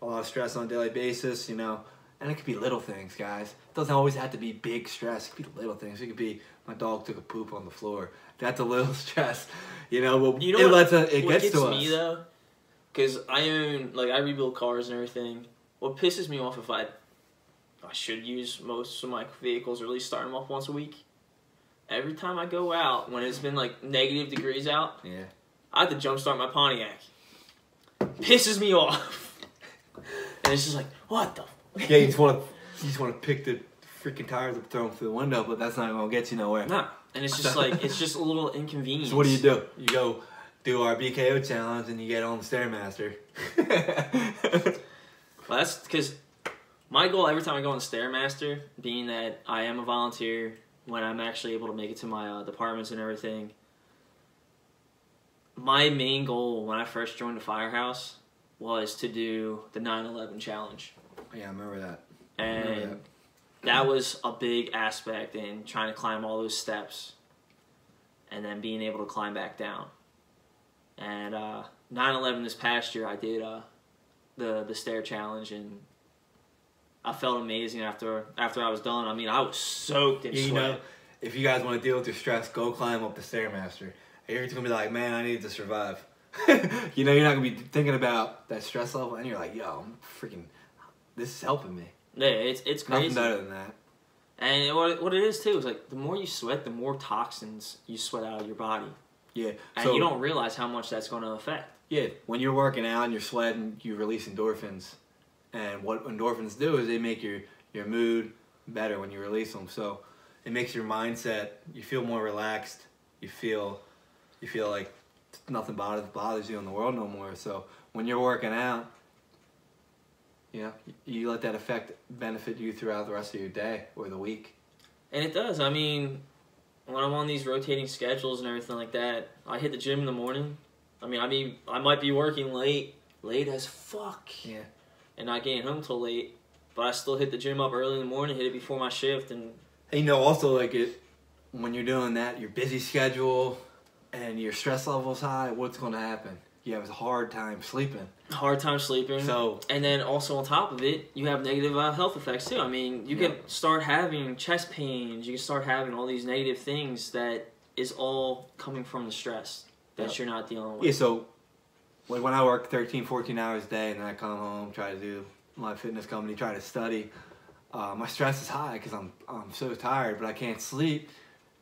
a lot of stress on a daily basis, you know. And it could be little things, guys. It doesn't always have to be big stress. It could be little things. It could be, my dog took a poop on the floor. That's a little stress, you know. But you know it gets to us. What gets me though, because I rebuild cars and everything. What pisses me off, if I should use most of my vehicles, or at least start them up once a week. Every time I go out, when it's been like negative degrees out, I have to jump start my Pontiac. Pisses me off. And it's just like, what the. Yeah, you just want to pick the freaking tires up, throw them through the window, but that's not going to get you nowhere. Nah, and it's just like, it's just a little inconvenience. So what do? You go do our BKO challenge, and you get on the Stairmaster. Well, that's because my goal every time I go on the Stairmaster, being that I am a volunteer, when I'm actually able to make it to my departments and everything, my main goal when I first joined the firehouse was to do the 9/11 challenge. Yeah, I remember that. And that was a big aspect in trying to climb all those steps and then being able to climb back down. And 9/11 this past year, I did the stair challenge, and I felt amazing after I was done. I mean, I was soaked in sweat. You know, if you guys want to deal with your stress, go climb up the Stairmaster. You're just going to be like, man, I need to survive. You know, you're not going to be thinking about that stress level, and you're like, yo, I'm freaking... This is helping me. Yeah, it's crazy. Nothing better than that. And what it is, too, is like the more you sweat, the more toxins you sweat out of your body. Yeah. And you don't realize how much that's going to affect. Yeah. When you're working out and you're sweating, you release endorphins. And what endorphins do is they make your mood better when you release them. So it makes your mindset, you feel more relaxed. You feel like nothing bothers you in the world no more. So when you're working out, you know, you let that benefit you throughout the rest of your day or the week. And it does. I mean, when I'm on these rotating schedules and everything like that, I hit the gym in the morning. I mean, I might be working late as fuck. Yeah. And not getting home till late, but I still hit the gym up early in the morning, hit it before my shift. And you know, also like when you're doing that, your busy schedule and your stress level's high, what's going to happen? You have a hard time sleeping. So, and then also on top of it, you have negative health effects too. I mean, you can start having chest pains. You can start having all these negative things that is all coming from the stress that you're not dealing with. Yeah, so like when I work 13, 14 hours a day, and then I come home, try to do my fitness company, try to study, my stress is high because I'm so tired, but I can't sleep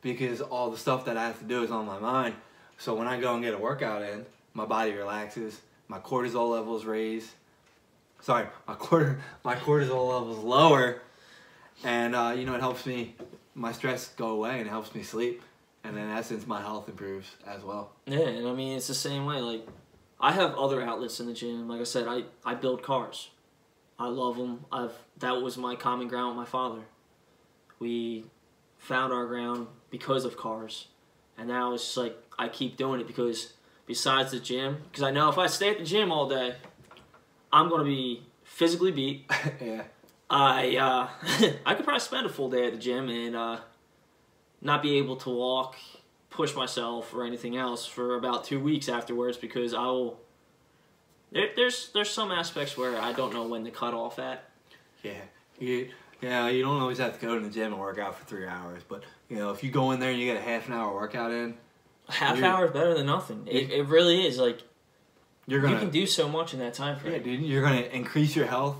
because all the stuff that I have to do is on my mind. So when I go and get a workout in, my body relaxes, my cortisol levels raise. my cortisol level's lower, and it helps my stress go away and it helps me sleep, and in essence my health improves as well. Yeah, and I mean it's the same way. Like, I have other outlets in the gym. Like I said, I build cars. I love them. That was my common ground with my father. We found our ground because of cars, and now it's just like I keep doing it because besides the gym, because I know if I stay at the gym all day, I'm gonna be physically beat. Yeah. I could probably spend a full day at the gym and not be able to walk, push myself, or anything else for about 2 weeks afterwards because I will. There's some aspects where I don't know when to cut off at. Yeah. You don't always have to go to the gym and work out for 3 hours, but if you go in there and you get a half an hour workout in, a half hour is better than nothing. It really is. Like, you can do so much in that time frame. Yeah, dude, you're gonna increase your health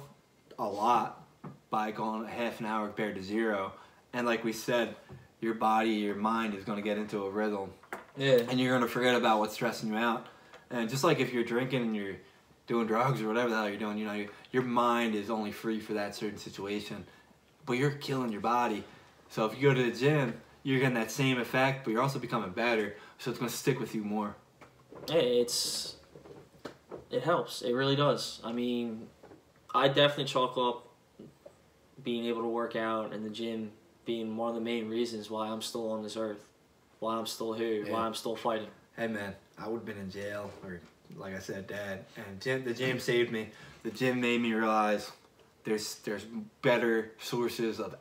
a lot by going a half an hour compared to 0. And like we said, your body, your mind is gonna get into a rhythm. Yeah. And you're gonna forget about what's stressing you out. And just like if you're drinking and you're doing drugs or whatever the hell you're doing, your mind is only free for that certain situation, but you're killing your body. So if you go to the gym, you're getting that same effect, but you're also becoming better. So it's gonna stick with you more. Hey, it helps. It really does. I mean, I definitely chalk up being able to work out in the gym being one of the main reasons why I'm still on this earth, why I'm still here, why I'm still fighting. Hey man, I would have been in jail, or like I said, Dad, and the gym saved me. The gym made me realize there's better sources of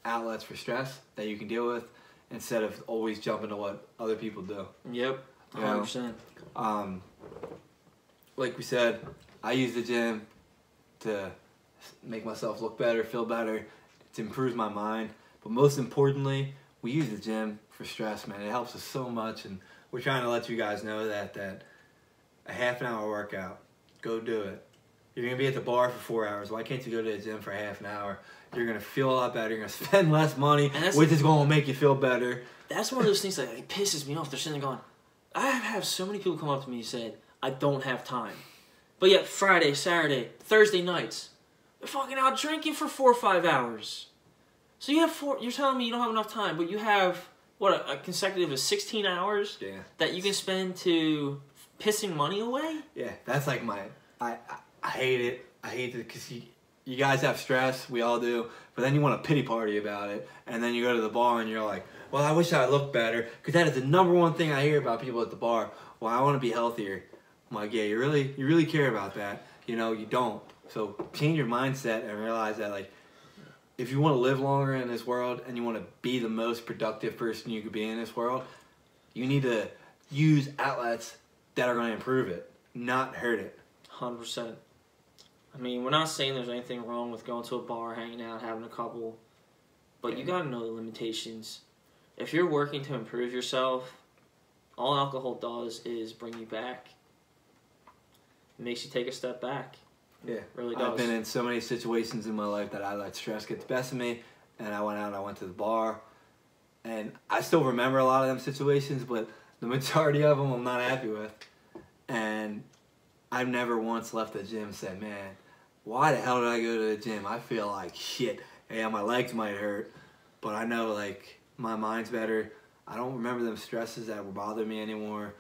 outlets for stress that you can deal with instead of always jumping to what other people do. Yep, 100%. Like we said, I use the gym to make myself look better, feel better, to improve my mind. But most importantly, we use the gym for stress, man. It helps us so much, and we're trying to let you guys know that a half an hour workout, go do it. You're going to be at the bar for 4 hours. Why can't you go to the gym for half an hour? You're going to feel a lot better. You're going to spend less money, which is going to make you feel better. That's one of those things that pisses me off. They're sitting there going, I have so many people come up to me and said, I don't have time. But yet Friday, Saturday, Thursday nights, they're fucking out drinking for 4 or 5 hours. So you're telling me you don't have enough time, but you have, a consecutive of 16 hours that you can spend to pissing money away? Yeah, that's like I hate it. I hate it because you guys have stress, we all do, but then you want a pity party about it, and then you go to the bar and you're like, well, I wish I looked better, because that is the #1 thing I hear about people at the bar. Well, I want to be healthier. I'm like, yeah, you really care about that. You don't. So change your mindset and realize that, like, if you want to live longer in this world and you want to be the most productive person you could be in this world, you need to use outlets that are going to improve it, not hurt it. 100%. I mean, we're not saying there's anything wrong with going to a bar, hanging out, having a couple, but you got to know the limitations. If you're working to improve yourself, all alcohol does is bring you back. It makes you take a step back. Yeah, it really does. I've been in so many situations in my life that I let stress get the best of me, and I went to the bar, and I still remember a lot of them situations, but the majority of them I'm not happy with. And I've never once left the gym and said, man, why the hell did I go to the gym? I feel like shit. Yeah, my legs might hurt, but I know, like, my mind's better. I don't remember them stresses that were bothering me anymore,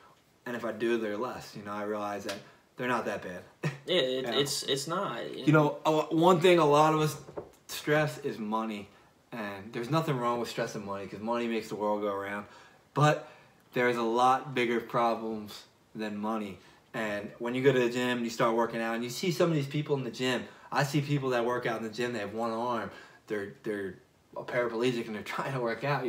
and if I do, they're less. I realize that they're not that bad. Yeah, it's not. One thing a lot of us stress is money, and there's nothing wrong with stressing money because money makes the world go around, but there's a lot bigger problems than money. And when you go to the gym, you start working out, and you see some of these people in the gym. I see people that work out in the gym. They have one arm. They're a paraplegic, and they're trying to work out.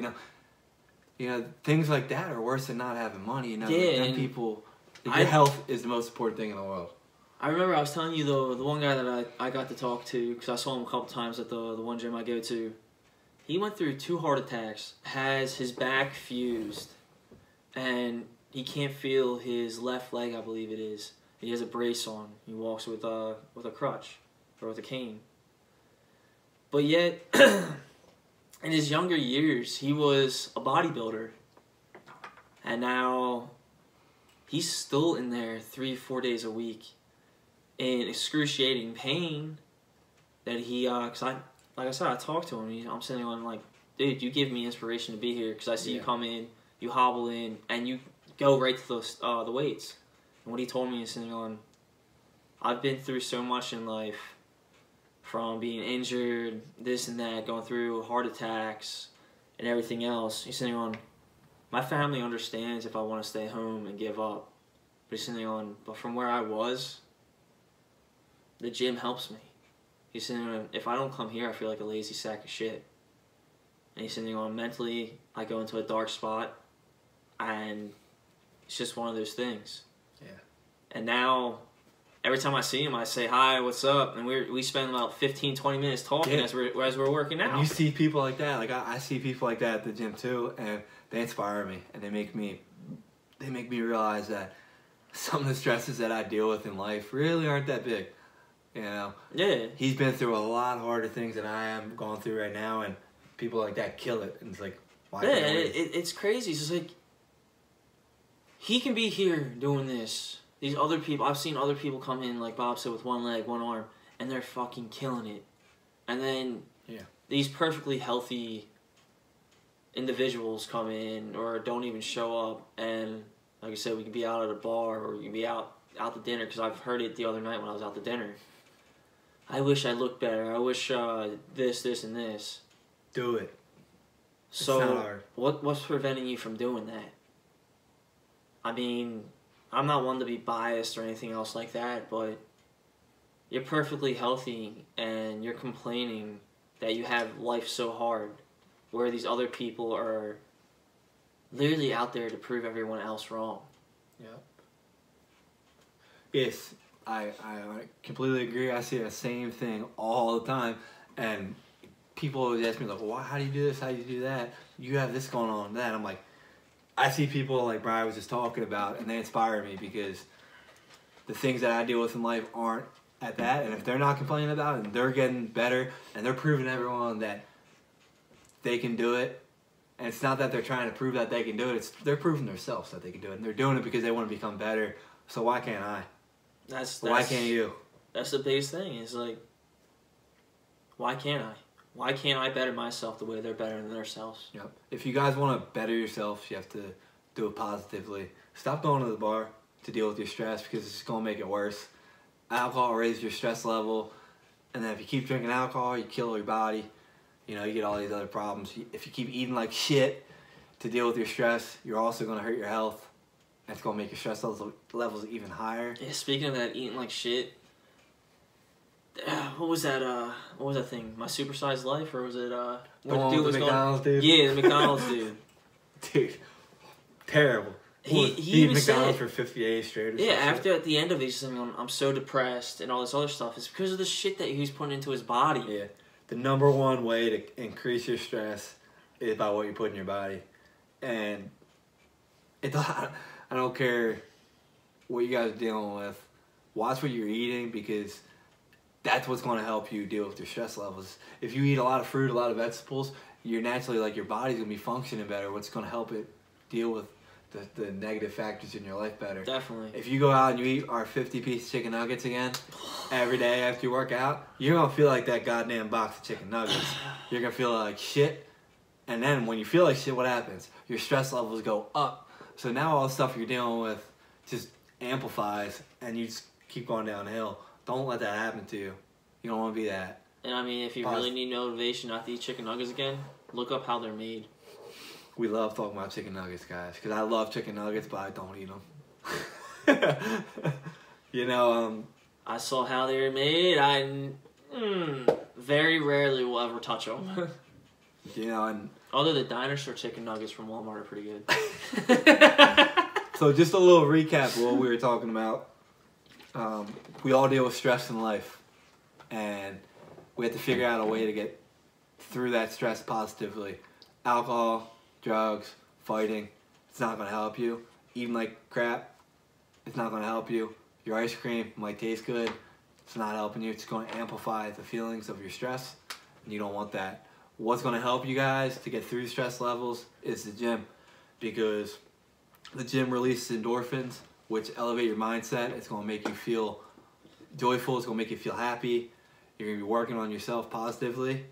Things like that are worse than not having money. Yeah, people. Your health is the most important thing in the world. I remember I was telling you the one guy that I got to talk to, because I saw him a couple times at the one gym I go to. He went through 2 heart attacks, has his back fused, and he can't feel his left leg, I believe it is. He has a brace on. He walks with a crutch or with a cane. But yet, in his younger years, he was a bodybuilder, and now he's still in there 3-4 days a week. in excruciating pain that he, like I said, I talked to him. I'm sitting on like, dude, you give me inspiration to be here because I see you come in, you hobble in, and you go right to those the weights. And what he told me is sitting on, I've been through so much in life, from being injured, this and that, going through heart attacks and everything else. He's sitting on, my family understands if I want to stay home and give up. But he's sitting on, but from where I was, the gym helps me. He's sitting on, if I don't come here, I feel like a lazy sack of shit. And he's sitting on, mentally, I go into a dark spot, and it's just one of those things. Yeah. And now, every time I see him, I say, hi, what's up? And we spend about 15, 20 minutes talking as we're working out. And you see people like that. Like, I see people like that at the gym, too, and they inspire me. And they make me realize that some of the stresses that I deal with in life really aren't that big. You know? Yeah. He's been through a lot harder things than I am going through right now, and people like that kill it. And it's like, why can't it's crazy. It's just like, he can be here doing this. These other people, I've seen other people come in, like Bob said, with one leg, one arm, and they're fucking killing it. And then these perfectly healthy individuals come in or don't even show up, and like I said, we can be out at a bar or we can be out to dinner, because I've heard it the other night when I was out to dinner. I wish I looked better. I wish this, and this. Do it. So it's not hard. What's preventing you from doing that? I mean, I'm not one to be biased or anything else like that, but you're perfectly healthy and you're complaining that you have life so hard, where these other people are literally out there to prove everyone else wrong. Yep. Yes, I completely agree. I see the same thing all the time, and people always ask me, like, well, how do you do this? How do you do that? You have this going on, that. I'm like, I see people like Brian was just talking about, and they inspire me, because the things that I deal with in life aren't at that, and if they're not complaining about it, and they're getting better, and they're proving to everyone that they can do it, and it's not that they're trying to prove that they can do it, they're proving themselves that they can do it, and they're doing it because they want to become better, so why can't I? Why can't you? That's the biggest thing, is like, why can't I? Why can't I better myself the way they're bettering themselves? Yep. If you guys want to better yourself, you have to do it positively. Stop going to the bar to deal with your stress, because it's just going to make it worse. Alcohol raises your stress level, and then if you keep drinking alcohol, you kill your body. You know, you get all these other problems. If you keep eating like shit to deal with your stress, you're also going to hurt your health. And it's going to make your stress levels even higher. Yeah, speaking of that, eating like shit, what was that thing? My Supersized Life, or was it the McDonald's dude? Yeah, the McDonald's dude. Dude, terrible. He even McDonald's said, for 58 straight or after at the end of it, he's saying, I'm so depressed and all this other stuff. It's because of the shit that he's putting into his body. Yeah. The number one way to increase your stress is by what you put in your body. And I don't care what you guys are dealing with. Watch what you're eating, because that's what's going to help you deal with your stress levels. If you eat a lot of fruit, a lot of vegetables, you're naturally, like, your body's going to be functioning better. What's going to help it deal with the negative factors in your life better. Definitely. If you go out and you eat our 50-piece chicken nuggets again every day after you work out, you're going to feel like that goddamn box of chicken nuggets. You're going to feel like shit. And then when you feel like shit, what happens? Your stress levels go up. So now all the stuff you're dealing with just amplifies, and you just keep going downhill. Don't let that happen to you. You don't want to be that. And I mean, if you really need motivation not to eat chicken nuggets again, look up how they're made. We love talking about chicken nuggets, guys, because I love chicken nuggets, but I don't eat them. You know, I saw how they were made. I very rarely will ever touch them. You know, and although the dinosaur chicken nuggets from Walmart are pretty good. So just a little recap of what we were talking about. We all deal with stress in life, and we have to figure out a way to get through that stress positively. Alcohol, drugs, fighting, it's not going to help you. Eating like crap, it's not going to help you. Your ice cream might taste good, it's not helping you. It's going to amplify the feelings of your stress, and you don't want that. What's going to help you guys to get through stress levels is the gym, because the gym releases endorphins, which elevate your mindset. It's going to make you feel joyful. It's gonna make you feel happy. You're gonna be working on yourself positively,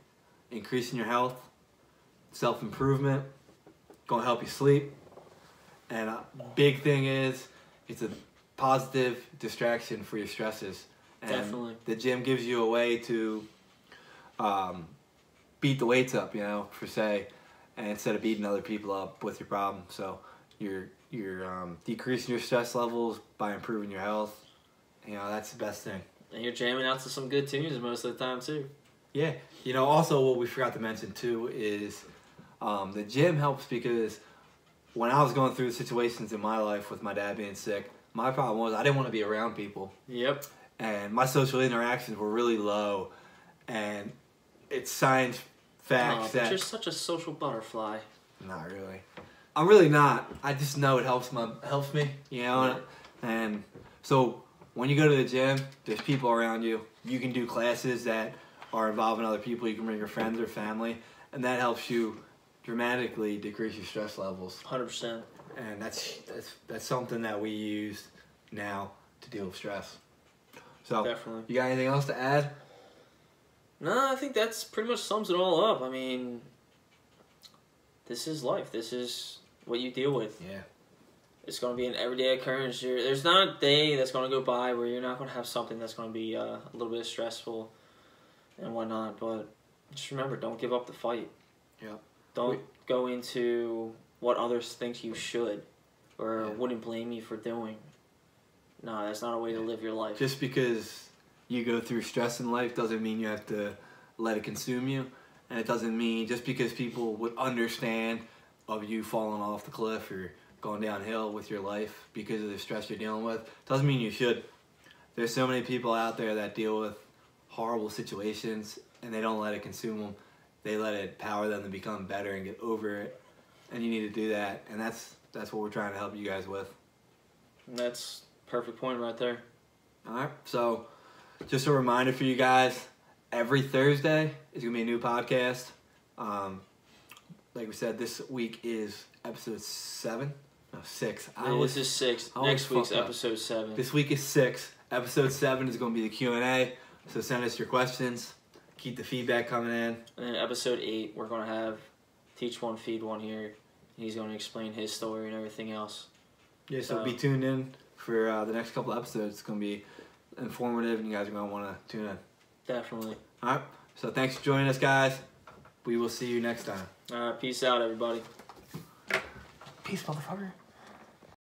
increasing your health, self-improvement, gonna help you sleep. And a big thing is, it's a positive distraction for your stresses. And Definitely. the gym gives you a way to beat the weights up, per se, and instead of beating other people up with your problem. So you're decreasing your stress levels by improving your health. That's the best thing. And you're jamming out to some good tunes most of the time too. Yeah. Also what we forgot to mention too is the gym helps because when I was going through situations in my life with my dad being sick, my problem was I didn't want to be around people. Yep. And my social interactions were really low. And it's science facts But that... you're such a social butterfly. Not really. I'm really not. I just know it helps me, And so when you go to the gym, there's people around you. You can do classes that are involving other people. You can bring your friends or family, and that helps you dramatically decrease your stress levels. 100%. And that's something that we use now to deal with stress. So, Definitely. You got anything else to add? No, I think that's pretty much sums it all up. I mean, this is life. This is what you deal with. Yeah. It's going to be an everyday occurrence. There's not a day that's going to go by where you're not going to have something that's going to be a little bit stressful and whatnot. But just remember, don't give up the fight. Yep. Don't go into what others think you should or wouldn't blame you for doing. No, that's not a way to live your life. Just because you go through stress in life doesn't mean you have to let it consume you. And it doesn't mean just because people would understand of you falling off the cliff or going downhill with your life because of the stress you're dealing with, doesn't mean you should. There's so many people out there that deal with horrible situations and they don't let it consume them. They let it power them to become better and get over it. And you need to do that. And that's what we're trying to help you guys with. That's a perfect point right there. All right. So just a reminder for you guys, every Thursday is going to be a new podcast. Like we said, this week is episode 7. No, 6. This is 6. Next week's episode 7. This week is 6. Episode 7 is going to be the Q&A. So send us your questions. Keep the feedback coming in. And then episode 8, we're going to have Teach One, Feed One here. He's going to explain his story and everything else. Yeah, so be tuned in for the next couple episodes. It's going to be informative, and you guys are going to want to tune in. Definitely. All right. So thanks for joining us, guys. We will see you next time. Peace out, everybody. Peace, motherfucker.